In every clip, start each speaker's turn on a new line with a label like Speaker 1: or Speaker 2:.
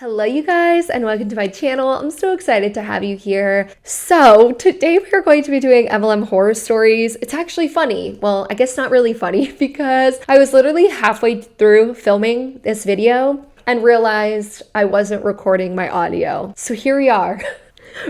Speaker 1: Hello you guys and welcome to my channel. I'm so excited to have you here. So today we're going to be doing MLM horror stories. It's actually funny. Well, I guess not really funny because I was literally halfway through filming this video and realized I wasn't recording my audio. So here we are,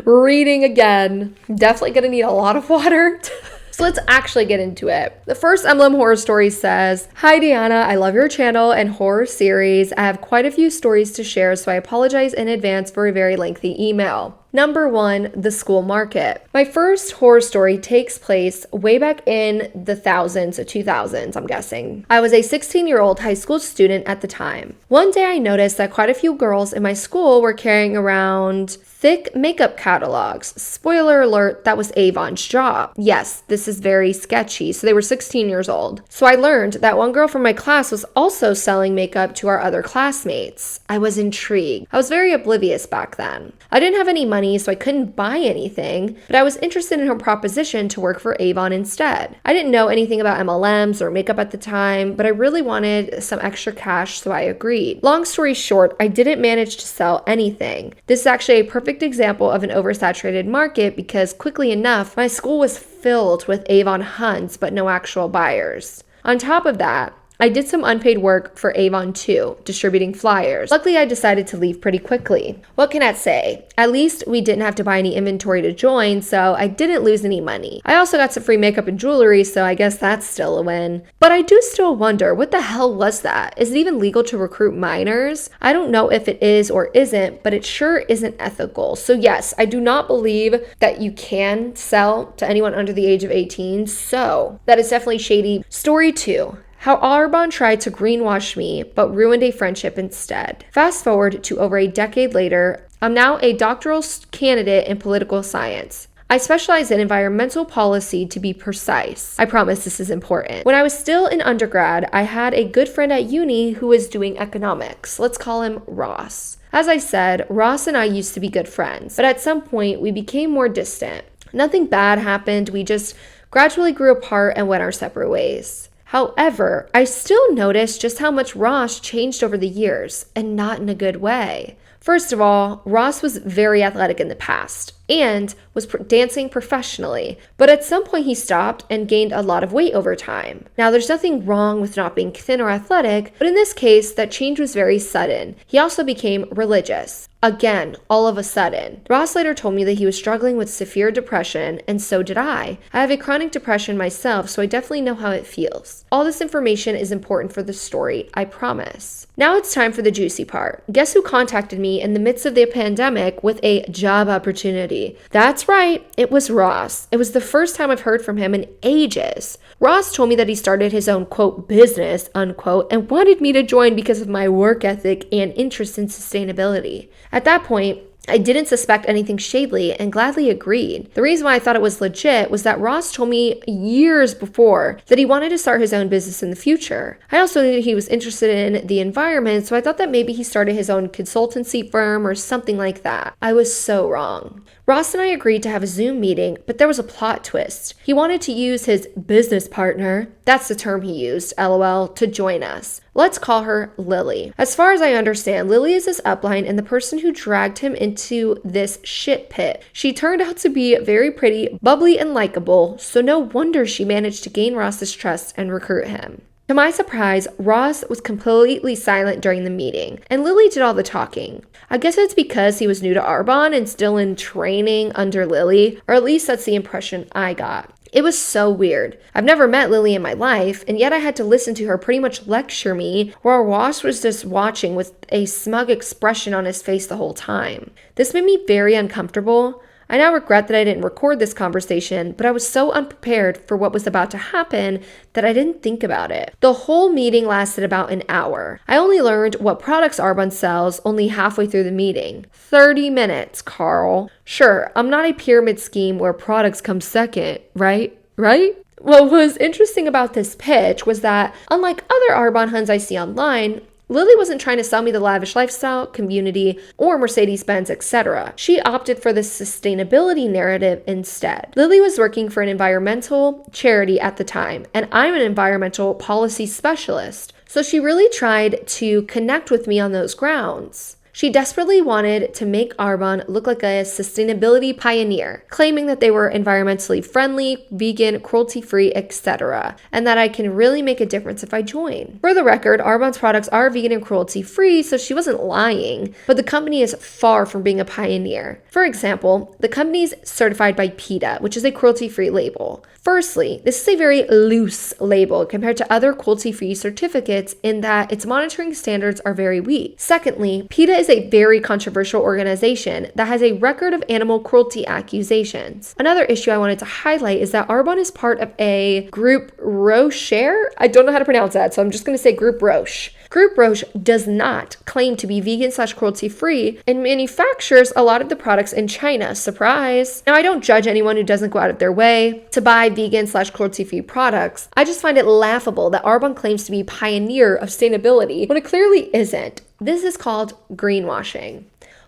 Speaker 1: reading again. Definitely gonna need a lot of water. So let's actually get into it. The first MLM horror story says, "Hi Deanna, I love your channel and horror series. I have quite a few stories to share, so I apologize in advance for a very lengthy email. Number 1, the school market. My first horror story takes place way back in the 2000s, I'm guessing. I was a 16-year-old high school student at the time. One day I noticed that quite a few girls in my school were carrying around thick makeup catalogs. Spoiler alert, that was Avon's job. Yes, this is very sketchy. So they were 16 years old. So I learned that one girl from my class was also selling makeup to our other classmates. I was intrigued. I was very oblivious back then. I didn't have any money, so I couldn't buy anything, but I was interested in her proposition to work for Avon instead. I didn't know anything about MLMs or makeup at the time, but I really wanted some extra cash, so I agreed. Long story short, I didn't manage to sell anything. This is actually a perfect example of an oversaturated market because quickly enough, my school was filled with Avon hunts, but no actual buyers. On top of that, I did some unpaid work for Avon too, distributing flyers. Luckily, I decided to leave pretty quickly. What can I say? At least we didn't have to buy any inventory to join, so I didn't lose any money. I also got some free makeup and jewelry, so I guess that's still a win. But I do still wonder, what the hell was that? Is it even legal to recruit minors? I don't know if it is or isn't, but it sure isn't ethical. So yes, I do not believe that you can sell to anyone under the age of 18, so that is definitely shady. Story 2. How Arbonne tried to greenwash me, but ruined a friendship instead. Fast forward to over a decade later, I'm now a doctoral candidate in political science. I specialize in environmental policy to be precise. I promise this is important. When I was still in undergrad, I had a good friend at uni who was doing economics. Let's call him Ross. As I said, Ross and I used to be good friends, but at some point we became more distant. Nothing bad happened, we just gradually grew apart and went our separate ways. However, I still noticed just how much Ross changed over the years, and not in a good way. First of all, Ross was very athletic in the past and was dancing professionally, but at some point he stopped and gained a lot of weight over time. Now, there's nothing wrong with not being thin or athletic, but in this case, that change was very sudden. He also became religious. Again, all of a sudden. Ross later told me that he was struggling with severe depression, and so did I. I have a chronic depression myself, so I definitely know how it feels. All this information is important for the story, I promise. Now it's time for the juicy part. Guess who contacted me in the midst of the pandemic with a job opportunity? That's right, it was Ross. It was the first time I've heard from him in ages. Ross told me that he started his own, quote, business, unquote, and wanted me to join because of my work ethic and interest in sustainability. At that point, I didn't suspect anything shady and gladly agreed. The reason why I thought it was legit was that Ross told me years before that he wanted to start his own business in the future. I also knew he was interested in the environment, so I thought that maybe he started his own consultancy firm or something like that. I was so wrong. Ross and I agreed to have a Zoom meeting, but there was a plot twist. He wanted to use his business partner, that's the term he used, LOL, to join us. Let's call her Lily. As far as I understand, Lily is his upline and the person who dragged him into this shit pit. She turned out to be very pretty, bubbly, and likable, so no wonder she managed to gain Ross's trust and recruit him. To my surprise, Ross was completely silent during the meeting, and Lily did all the talking. I guess it's because he was new to Arbonne and still in training under Lily, or at least that's the impression I got. It was so weird. I've never met Lily in my life, and yet I had to listen to her pretty much lecture me, while Ross was just watching with a smug expression on his face the whole time. This made me very uncomfortable. I now regret that I didn't record this conversation, but I was so unprepared for what was about to happen that I didn't think about it. The whole meeting lasted about an hour. I only learned what products Arbonne sells only halfway through the meeting. 30 minutes, Carl. Sure, I'm not a pyramid scheme where products come second, right? What was interesting about this pitch was that, unlike other Arbonne huns I see online, Lily wasn't trying to sell me the lavish lifestyle, community, or Mercedes-Benz, etc. She opted for the sustainability narrative instead. Lily was working for an environmental charity at the time, and I'm an environmental policy specialist. So she really tried to connect with me on those grounds. She desperately wanted to make Arbonne look like a sustainability pioneer, claiming that they were environmentally friendly, vegan, cruelty-free, etc., and that I can really make a difference if I join. For the record, Arbonne's products are vegan and cruelty-free, so she wasn't lying, but the company is far from being a pioneer. For example, the company is certified by PETA, which is a cruelty-free label. Firstly, this is a very loose label compared to other cruelty-free certificates in that its monitoring standards are very weak. Secondly, PETA is a very controversial organization that has a record of animal cruelty accusations. Another issue I wanted to highlight is that Arbonne is part of a Groupe Rocher. I don't know how to pronounce that, so I'm just going to say Groupe Roche. Groupe Roche does not claim to be vegan/cruelty-free and manufactures a lot of the products in China. Surprise! Now, I don't judge anyone who doesn't go out of their way to buy vegan/cruelty-free products. I just find it laughable that Arbonne claims to be pioneer of sustainability when it clearly isn't. This is called greenwashing.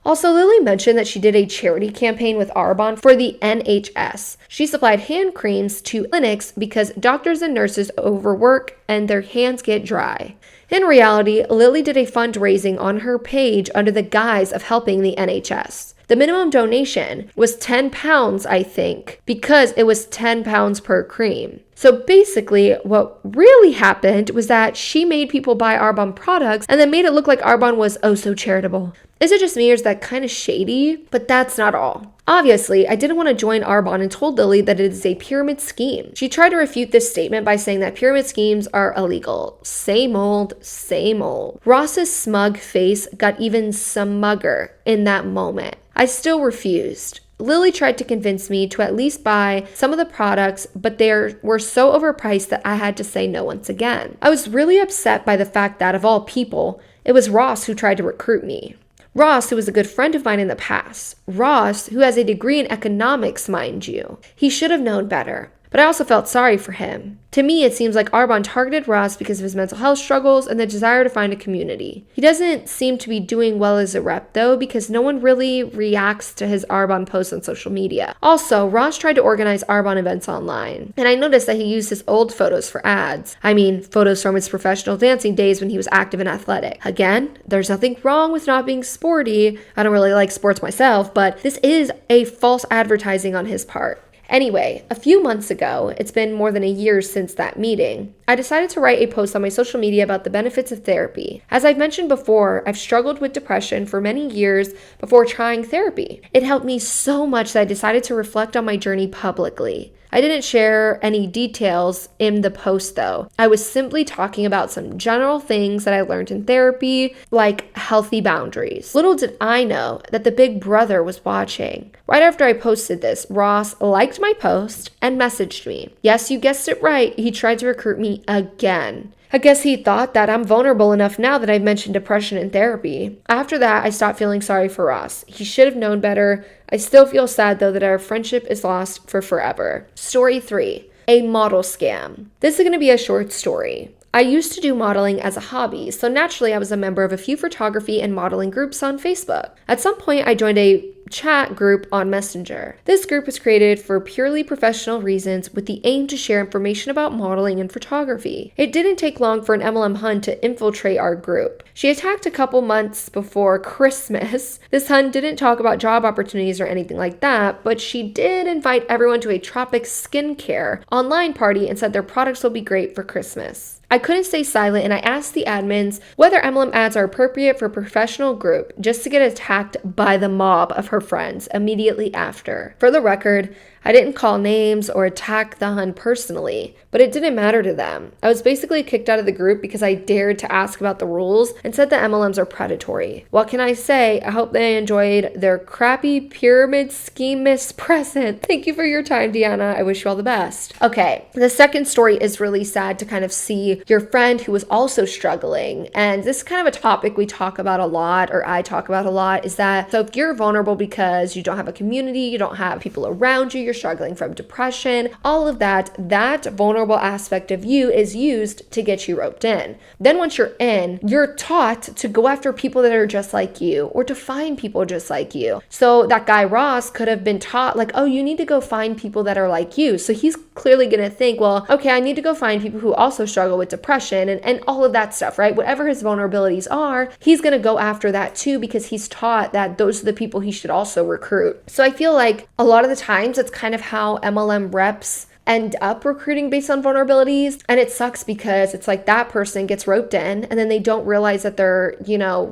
Speaker 1: Also, Lily mentioned that she did a charity campaign with Arbonne for the NHS. She supplied hand creams to clinics because doctors and nurses overwork and their hands get dry. In reality, Lily did a fundraising on her page under the guise of helping the NHS. The minimum donation was £10, I think, because it was £10 per cream. So basically, what really happened was that she made people buy Arbonne products and then made it look like Arbonne was oh so charitable. Is it just me or is that kind of shady? But that's not all. Obviously, I didn't want to join Arbonne and told Lily that it is a pyramid scheme. She tried to refute this statement by saying that pyramid schemes are illegal. Same old, same old. Ross's smug face got even smugger in that moment. I still refused. Lily tried to convince me to at least buy some of the products, but they were so overpriced that I had to say no once again. I was really upset by the fact that, of all people, it was Ross who tried to recruit me. Ross, who was a good friend of mine in the past. Ross, who has a degree in economics, mind you. He should have known better. But I also felt sorry for him. To me, it seems like Arbonne targeted Ross because of his mental health struggles and the desire to find a community. He doesn't seem to be doing well as a rep, though, because no one really reacts to his Arbonne posts on social media. Also, Ross tried to organize Arbonne events online, and I noticed that he used his old photos for ads. I mean, photos from his professional dancing days when he was active and athletic. Again, there's nothing wrong with not being sporty. I don't really like sports myself, but this is a false advertising on his part. Anyway, a few months ago, it's been more than a year since that meeting, I decided to write a post on my social media about the benefits of therapy. As I've mentioned before, I've struggled with depression for many years before trying therapy. It helped me so much that I decided to reflect on my journey publicly. I didn't share any details in the post though. I was simply talking about some general things that I learned in therapy, like healthy boundaries. Little did I know that the big brother was watching. Right after I posted this, Ross liked my post and messaged me. Yes, you guessed it right, he tried to recruit me again. I guess he thought that I'm vulnerable enough now that I've mentioned depression in therapy. After that, I stopped feeling sorry for Ross. He should have known better. I still feel sad though that our friendship is lost for forever. Story 3, a model scam. This is going to be a short story. I used to do modeling as a hobby, so naturally I was a member of a few photography and modeling groups on Facebook. At some point, I joined a chat group on Messenger. This group was created for purely professional reasons with the aim to share information about modeling and photography. It didn't take long for an MLM Hun to infiltrate our group. She attacked a couple months before Christmas. This Hun didn't talk about job opportunities or anything like that, but she did invite everyone to a Tropic skincare online party and said their products will be great for Christmas. I couldn't stay silent and I asked the admins whether MLM ads are appropriate for a professional group just to get attacked by the mob of her friends immediately after. For the record, I didn't call names or attack the Hun personally, but it didn't matter to them. I was basically kicked out of the group because I dared to ask about the rules and said that MLMs are predatory. What can I say? I hope they enjoyed their crappy pyramid schemist present. Thank you for your time, Deanna. I wish you all the best. Okay, the second story is really sad to kind of see your friend who was also struggling. And this is kind of a topic we talk about a lot, or I talk about a lot, is that so if you're vulnerable because you don't have a community, you don't have people around you, you're struggling from depression, all of that, that vulnerable aspect of you is used to get you roped in. Then once you're in, you're taught to go after people that are just like you or to find people just like you. So that guy Ross could have been taught like, oh, you need to go find people that are like you. So he's clearly going to think, well, okay, I need to go find people who also struggle with depression and all of that stuff, right? Whatever his vulnerabilities are, he's going to go after that too because he's taught that those are the people he should also recruit. So I feel like a lot of the times it's kind of how MLM reps end up recruiting based on vulnerabilities. And it sucks because it's like that person gets roped in and then they don't realize that they're,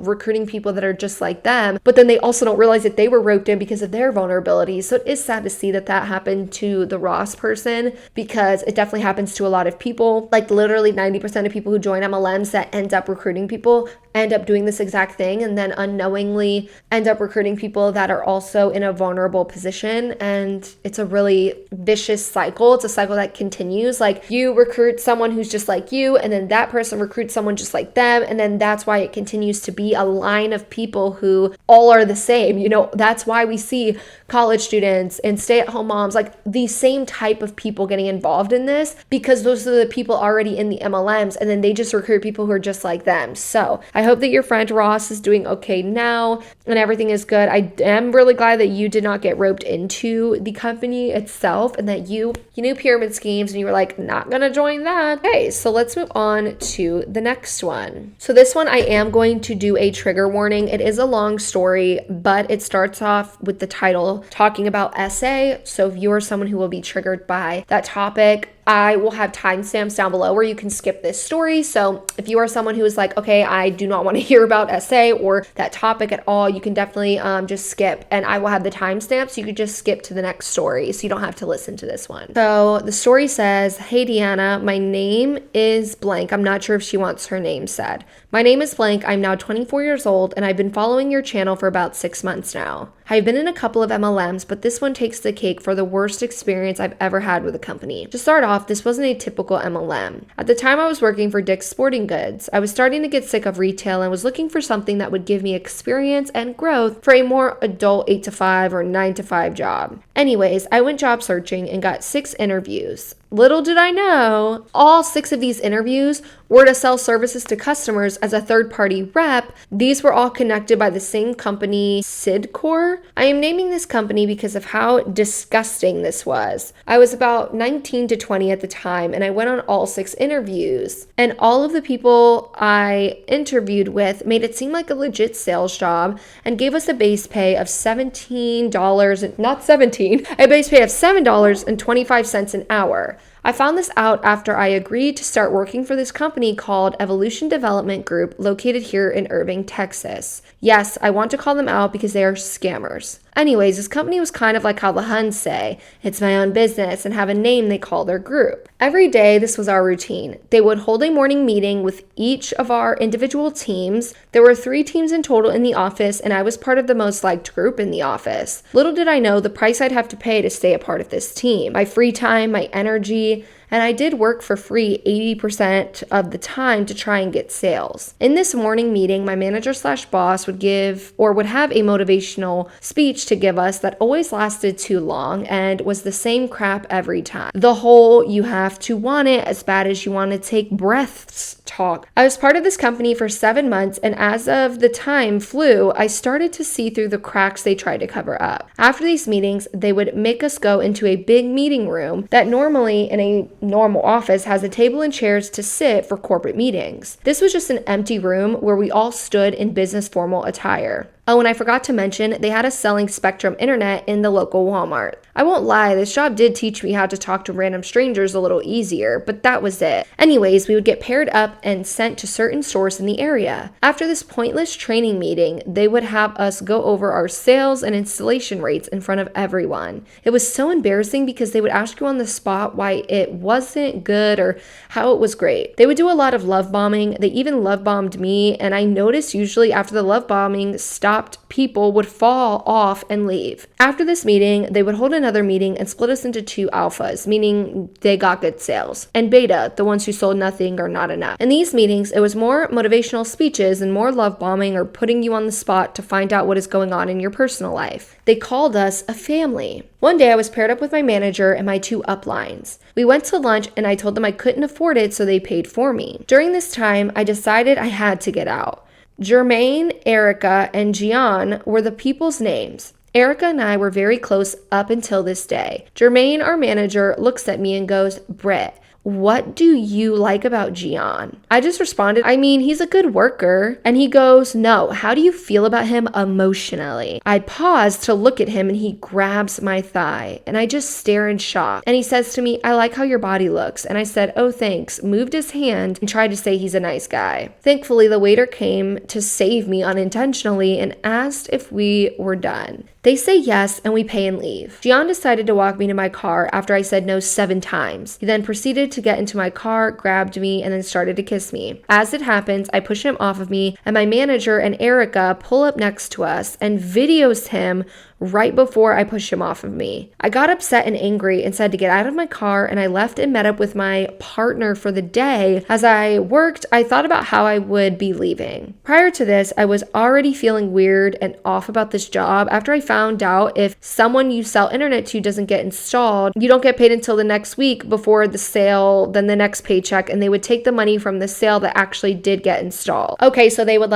Speaker 1: recruiting people that are just like them. But then they also don't realize that they were roped in because of their vulnerabilities. So it is sad to see that happened to the Ross person because it definitely happens to a lot of people. Like literally 90% of people who join MLMs that end up recruiting people end up doing this exact thing and then unknowingly end up recruiting people that are also in a vulnerable position. And it's a really vicious cycle. It's a cycle that continues. Like you recruit someone who's just like you, and then that person recruits someone just like them. And then that's why it continues to be a line of people who all are the same. That's why we see college students and stay-at-home moms, like the same type of people getting involved in this because those are the people already in the MLMs, and then they just recruit people who are just like them. So I hope that your friend Ross is doing okay now and everything is good. I am really glad that you did not get roped into the company itself and that you knew pyramid schemes and you were like, not gonna join that. Okay, so let's move on to the next one. So this one I am going to do a trigger warning. It is a long story, but it starts off with the title talking about SA. So if you are someone who will be triggered by that topic, I will have timestamps down below where you can skip this story. So if you are someone who is like, okay, I do not want to hear about SA or that topic at all, you can definitely just skip, and I will have the timestamps. So you could just skip to the next story so you don't have to listen to this one. So the story says, hey Deanna, my name is blank. I'm not sure if she wants her name said. My name is blank. I'm now 24 years old and I've been following your channel for about 6 months now. I've been in a couple of MLMs, but this one takes the cake for the worst experience I've ever had with a company. To start off, this wasn't a typical MLM. At the time I was working for Dick's Sporting Goods. I was starting to get sick of retail and was looking for something that would give me experience and growth for a more adult 8 to 5 or 9 to 5 job. Anyways, I went job searching and got 6 interviews. Little did I know, all 6 of these interviews were to sell services to customers as a third-party rep. These were all connected by the same company, Sidcore. I am naming this company because of how disgusting this was. I was about 19 to 20 at the time, and I went on all 6 interviews. And all of the people I interviewed with made it seem like a legit sales job and gave us a base pay of $17, not 17, a base pay of $7.25 an hour. I found this out after I agreed to start working for this company called Evolution Development Group located here in Irving, Texas. Yes, I want to call them out because they are scammers. Anyways, this company was kind of like how the Huns say, it's my own business, and have a name they call their group. Every day, this was our routine. They would hold a morning meeting with each of our individual teams. There were 3 teams in total in the office, and I was part of the most liked group in the office. Little did I know the price I'd have to pay to stay a part of this team. My free time, my energy, and I did work for free 80% of the time to try and get sales. In this morning meeting, my manager/boss would have a motivational speech to give us that always lasted too long and was the same crap every time. The whole you have to want it as bad as you want to take breaths talk. I was part of this company for 7 months, and as of the time flew, I started to see through the cracks they tried to cover up. After these meetings, they would make us go into a big meeting room that normally in a normal office has a table and chairs to sit for corporate meetings. This was just an empty room where we all stood in business formal attire. Oh, and I forgot to mention, they had us selling Spectrum internet in the local Walmart. I won't lie, this job did teach me how to talk to random strangers a little easier, but that was it. Anyways, we would get paired up and sent to certain stores in the area. After this pointless training meeting, they would have us go over our sales and installation rates in front of everyone. It was so embarrassing because they would ask you on the spot why it wasn't good or how it was great. They would do a lot of love bombing. They even love bombed me, and I noticed usually after the love bombing stopped, trapped people would fall off and leave. After this meeting, they would hold another meeting and split us into 2 alphas, meaning they got good sales, and beta, the ones who sold nothing or not enough. In these meetings, it was more motivational speeches and more love bombing or putting you on the spot to find out what is going on in your personal life. They called us a family. One day I was paired up with my manager and my 2 uplines. We went to lunch and I told them I couldn't afford it, so they paid for me. During this time, I decided I had to get out. Jermaine, Erica, and Gian were the people's names. Erica and I were very close up until this day. Jermaine, our manager, looks at me and goes, "Britt, what do you like about Gian?" I just responded, "I mean, he's a good worker." And he goes, "No, how do you feel about him emotionally?" I pause to look at him and he grabs my thigh and I just stare in shock. And he says to me, "I like how your body looks." And I said, "Oh, thanks," moved his hand and tried to say he's a nice guy. Thankfully, the waiter came to save me unintentionally and asked if we were done. They say yes, and we pay and leave. Gian decided to walk me to my car after I said no 7 times. He then proceeded to get into my car, grabbed me, and then started to kiss me. As it happens, I push him off of me, and my manager and Erica pull up next to us and videos him right before I push him off of me. I got upset and angry and said to get out of my car, and I left and met up with my partner for the day. As I worked, I thought about how I would be leaving. Prior to this, I was already feeling weird and off about this job after I found out if someone you sell internet to doesn't get installed, you don't get paid until the next week before the sale, then the next paycheck, and they would take the money from the sale that actually did get installed. Okay, so they would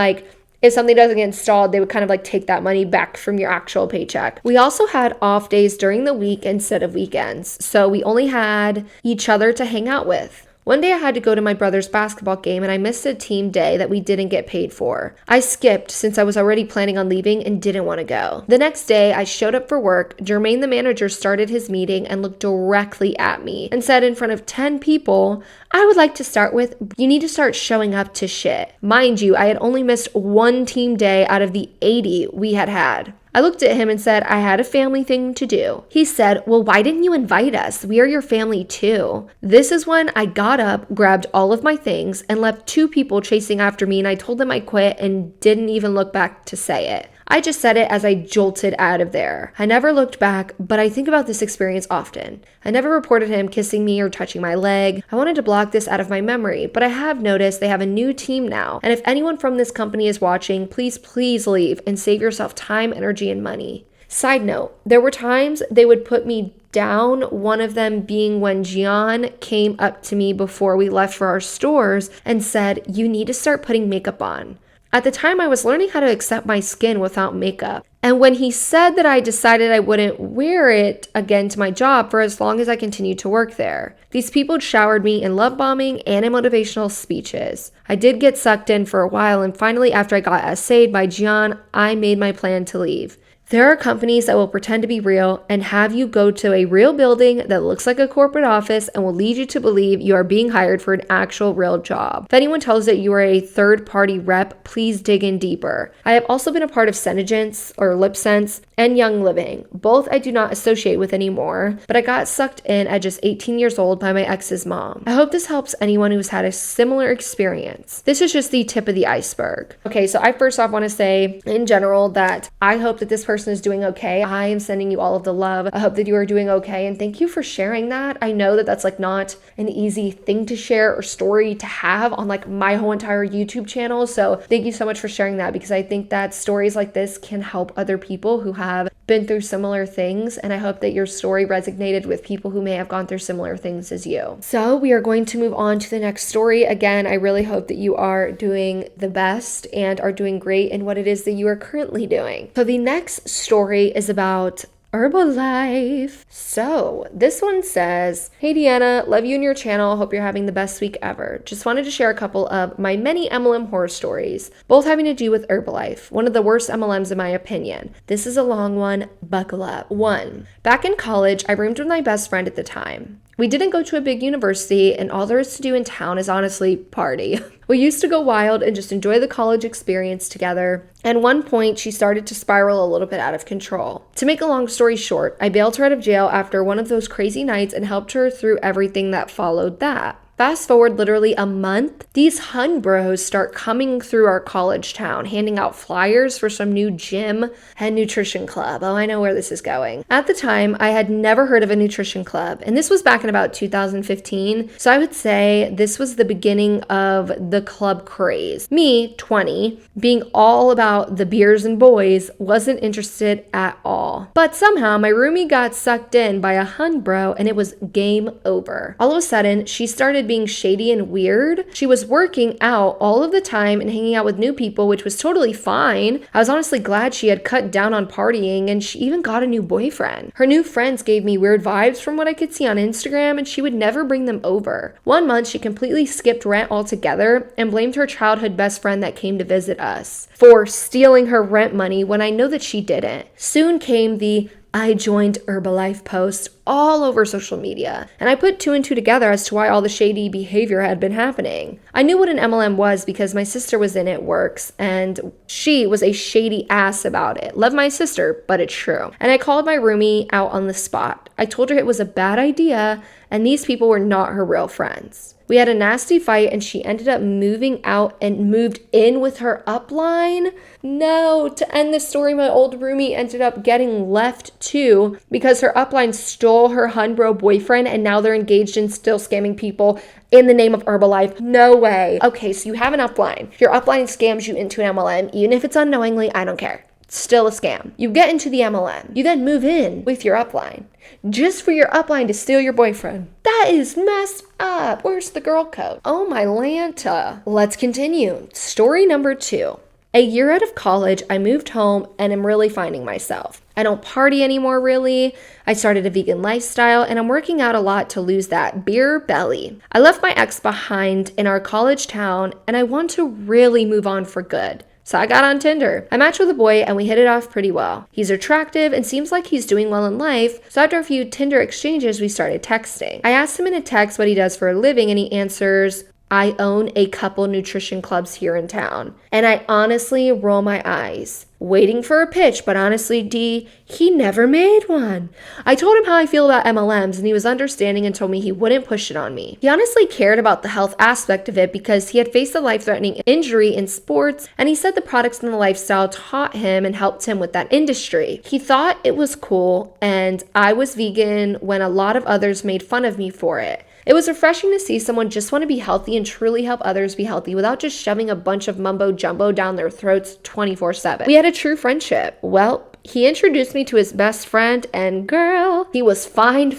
Speaker 1: if something doesn't get installed, they would kind of take that money back from your actual paycheck. We also had off days during the week instead of weekends, so we only had each other to hang out with. One day I had to go to my brother's basketball game and I missed a team day that we didn't get paid for. I skipped since I was already planning on leaving and didn't want to go. The next day I showed up for work. Jermaine, the manager, started his meeting and looked directly at me and said in front of 10 people, "I would like to start with, you need to start showing up to shit." Mind you, I had only missed 1 team day out of the 80 we had had. I looked at him and said I had a family thing to do. He said, "Well, why didn't you invite us? We are your family too." This is when I got up, grabbed all of my things, and left 2 people chasing after me, and I told them I quit and didn't even look back to say it. I just said it as I jolted out of there. I never looked back, but I think about this experience often. I never reported him kissing me or touching my leg. I wanted to block this out of my memory, but I have noticed they have a new team now. And if anyone from this company is watching, please leave and save yourself time, energy, and money. Side note, there were times they would put me down, one of them being when Gian came up to me before we left for our stores and said, "You need to start putting makeup on." At the time, I was learning how to accept my skin without makeup. And when he said that, I decided I wouldn't wear it again to my job for as long as I continued to work there. These people showered me in love bombing and in motivational speeches. I did get sucked in for a while, and finally, after I got essayed by Gian, I made my plan to leave. There are companies that will pretend to be real and have you go to a real building that looks like a corporate office and will lead you to believe you are being hired for an actual real job. If anyone tells that you are a third-party rep, please dig in deeper. I have also been a part of Senegence or LipSense and Young Living. Both I do not associate with anymore, but I got sucked in at just 18 years old by my ex's mom. I hope this helps anyone who's had a similar experience. This is just the tip of the iceberg. Okay, so I first off want to say in general that I hope that this person is doing okay. I am sending you all of the love. I hope that you are doing okay, and thank you for sharing that. I know that that's not an easy thing to share or story to have on my whole entire YouTube channel. So thank you so much for sharing that, because I think that stories like this can help other people who have been through similar things, and I hope that your story resonated with people who may have gone through similar things as you. So we are going to move on to the next story. Again, I really hope that you are doing the best and are doing great in what it is that you are currently doing. So the next story is about Herbalife. So this one says, "Hey Deanna, love you and your channel. Hope you're having the best week ever. Just wanted to share a couple of my many MLM horror stories, both having to do with Herbalife, one of the worst MLMs in my opinion. This is a long one, buckle up. 1. Back in college, I roomed with my best friend at the time. We didn't go to a big university, and all there is to do in town is honestly party. We used to go wild and just enjoy the college experience together. At one point, she started to spiral a little bit out of control. To make a long story short, I bailed her out of jail after one of those crazy nights and helped her through everything that followed that. Fast forward literally a month, these hun bros start coming through our college town, handing out flyers for some new gym and nutrition club. Oh, I know where this is going. At the time, I had never heard of a nutrition club, and this was back in about 2015. So I would say this was the beginning of the club craze. Me, 20, being all about the beers and boys, wasn't interested at all. But somehow my roomie got sucked in by a hun bro, and it was game over. All of a sudden, she started being shady and weird. She was working out all of the time and hanging out with new people, which was totally fine. I was honestly glad she had cut down on partying, and she even got a new boyfriend. Her new friends gave me weird vibes from what I could see on Instagram, and she would never bring them over. 1 month, she completely skipped rent altogether and blamed her childhood best friend that came to visit us for stealing her rent money when I know that she didn't. Soon came the I joined Herbalife post all over social media, and I put 2 and 2 together as to why all the shady behavior had been happening. I knew what an MLM was because my sister was in it works, and she was a shady ass about it. Love my sister, but it's true. And I called my roomie out on the spot. I told her it was a bad idea, and these people were not her real friends. We had a nasty fight, and she ended up moving out and moved in with her upline. No, to end the story, my old roomie ended up getting left too because her upline stole her hun bro boyfriend, and now they're engaged in still scamming people in the name of Herbalife. No way. Okay, so you have an upline. Your upline scams you into an MLM, even if it's unknowingly, I don't care. Still a scam. You get into the MLM. You then move in with your upline just for your upline to steal your boyfriend. That is messed up. Where's the girl code? Oh my Lanta. Let's continue. Story number 2. A year out of college, I moved home and am really finding myself. I don't party anymore, really. I started a vegan lifestyle, and I'm working out a lot to lose that beer belly. I left my ex behind in our college town, and I want to really move on for good. So I got on Tinder. I matched with a boy and we hit it off pretty well. He's attractive and seems like he's doing well in life, so after a few Tinder exchanges, we started texting. I asked him in a text what he does for a living, and he answers, I own a couple nutrition clubs here in town. And I honestly roll my eyes, waiting for a pitch, but honestly, D, he never made one. I told him how I feel about MLMs, and he was understanding and told me he wouldn't push it on me. He honestly cared about the health aspect of it because he had faced a life-threatening injury in sports, and he said the products and the lifestyle taught him and helped him with that industry. He thought it was cool, and I was vegan when a lot of others made fun of me for it. It was refreshing to see someone just want to be healthy and truly help others be healthy without just shoving a bunch of mumbo jumbo down their throats 24/7. We had a true friendship. Well, he introduced me to his best friend, and girl, he was fine.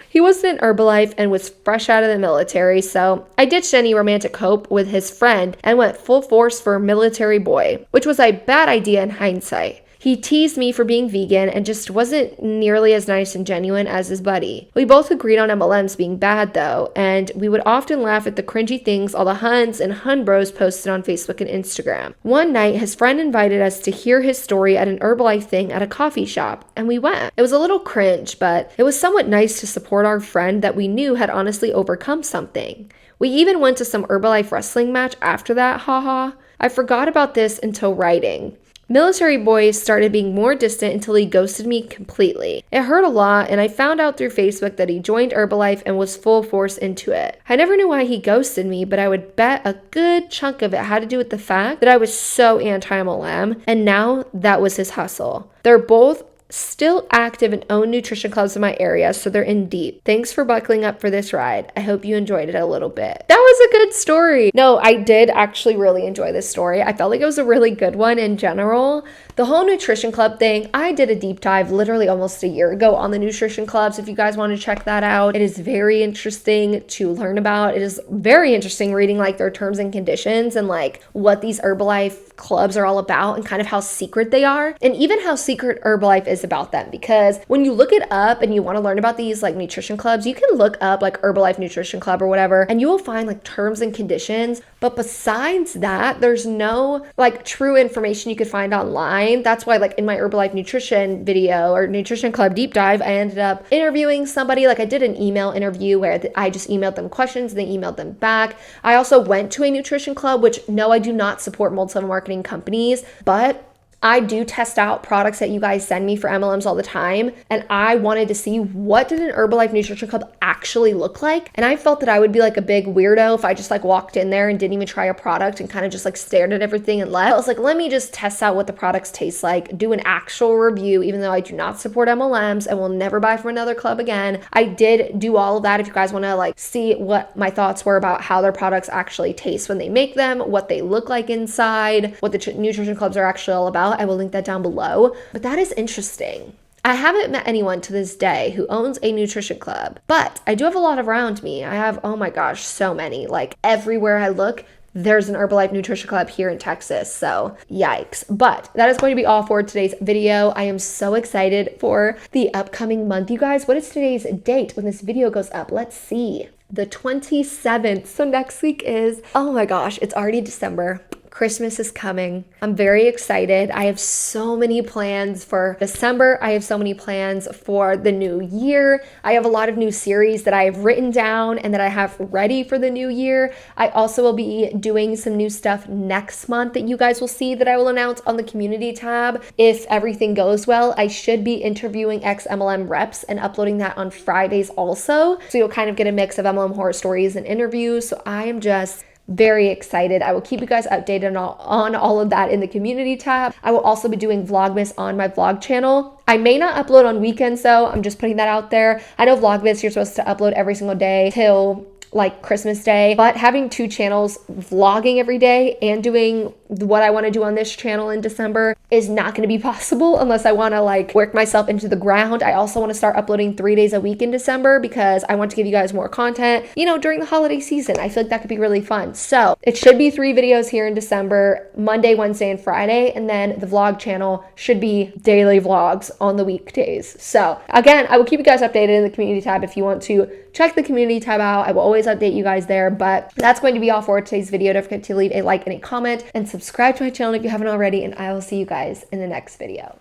Speaker 1: He was in Herbalife and was fresh out of the military, so I ditched any romantic hope with his friend and went full force for military boy, which was a bad idea in hindsight. He teased me for being vegan and just wasn't nearly as nice and genuine as his buddy. We both agreed on MLMs being bad though, and we would often laugh at the cringy things all the huns and hun bros posted on Facebook and Instagram. One night, his friend invited us to hear his story at an Herbalife thing at a coffee shop, and we went. It was a little cringe, but it was somewhat nice to support our friend that we knew had honestly overcome something. We even went to some Herbalife wrestling match after that, haha. I forgot about this until writing. Military boy started being more distant until he ghosted me completely. It hurt a lot, and I found out through Facebook that he joined Herbalife and was full force into it. I never knew why he ghosted me, but I would bet a good chunk of it had to do with the fact that I was so anti-MLM, and now that was his hustle. They're both still active and own nutrition clubs in my area, so they're in deep. Thanks for buckling up for this ride. I hope you enjoyed it a little bit. That was a good story. No, I did actually really enjoy this story. I felt like it was a really good one in general. The whole nutrition club thing, I did a deep dive literally almost a year ago on the nutrition clubs. If you guys want to check that out, it is very interesting to learn about. It is very interesting reading like their terms and conditions and like what these Herbalife clubs are all about and kind of how secret they are, and even how secret Herbalife is about them. Because when you look it up and you want to learn about these like nutrition clubs, you can look up like Herbalife Nutrition Club or whatever, and you will find like terms and conditions. But besides that, there's no like true information you could find online. That's why like in my Herbalife nutrition video or nutrition club deep dive, I ended up interviewing somebody. Like I did an email interview where I just emailed them questions and they emailed them back. I also went to a nutrition club, which no, I do not support multi-level marketing companies, but I do test out products that you guys send me for MLMs all the time, and I wanted to see what did an Herbalife Nutrition Club actually look like. And I felt that I would be like a big weirdo if I just like walked in there and didn't even try a product and kind of just like stared at everything and left. I was like, let me just test out what the products taste like, do an actual review, even though I do not support MLMs and will never buy from another club again. I did do all of that. If you guys want to like see what my thoughts were about how their products actually taste when they make them, what they look like inside, what the nutrition clubs are actually all about, I will link that down below. But that is interesting. I haven't met anyone to this day who owns a nutrition club, but I do have a lot around me. I have, oh my gosh, so many. Like everywhere I look, there's an Herbalife Nutrition Club here in Texas, so yikes. But that is going to be all for today's video. I am so excited for the upcoming month. You guys, what is today's date when this video goes up? Let's see. The 27th. So next week is, oh my gosh, it's already December. Christmas is coming. I'm very excited. I have so many plans for December. I have so many plans for the new year. I have a lot of new series that I have written down and that I have ready for the new year. I also will be doing some new stuff next month that you guys will see that I will announce on the community tab. If everything goes well, I should be interviewing ex-MLM reps and uploading that on Fridays also. So you'll kind of get a mix of MLM horror stories and interviews. So I am just very excited. I will keep you guys updated on all of that in the community tab. I will also be doing Vlogmas on my vlog channel. I may not upload on weekends though. I'm just putting that out there. I know Vlogmas, you're supposed to upload every single day till like Christmas Day, but having two channels, vlogging every day and doing what I want to do on this channel in December is not going to be possible unless I want to like work myself into the ground. I also want to start uploading 3 days a week in December because I want to give you guys more content, you know, during the holiday season. I feel like that could be really fun. So it should be 3 videos here in December, Monday, Wednesday, and Friday. And then the vlog channel should be daily vlogs on the weekdays. So again, I will keep you guys updated in the community tab if you want to check the community tab out. I will always update you guys there, but that's going to be all for today's video. Don't forget to leave a like and a comment and subscribe to my channel if you haven't already, and I will see you guys in the next video.